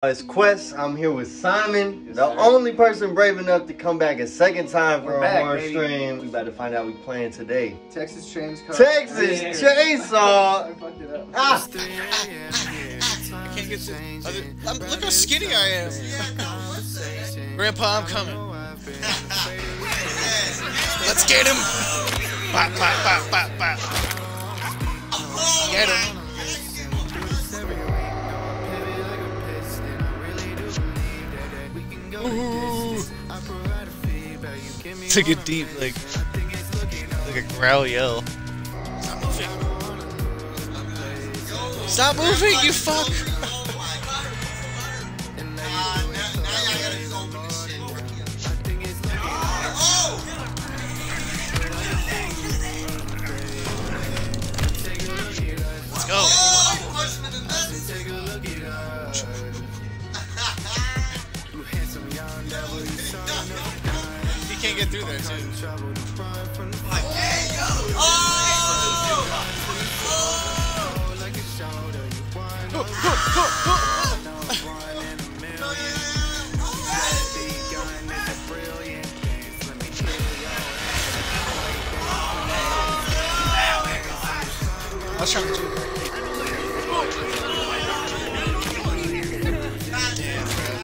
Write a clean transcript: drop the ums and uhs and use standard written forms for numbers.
It's Quest. I'm here with Sighmon, the only person brave enough to come back a second time for a more stream. We about to find out we playing today. Texas Chainsaw. Texas Chainsaw. I fucked it up. Ah. I can't get to. Look how skinny I am. Grandpa, I'm coming. Let's get him. Bop, bop, bop, bop, bop. Get him. Ooh. Took a deep, like a growl yell. Stop moving, you fuck! Let's go. He can't get through there, too. I was trying to do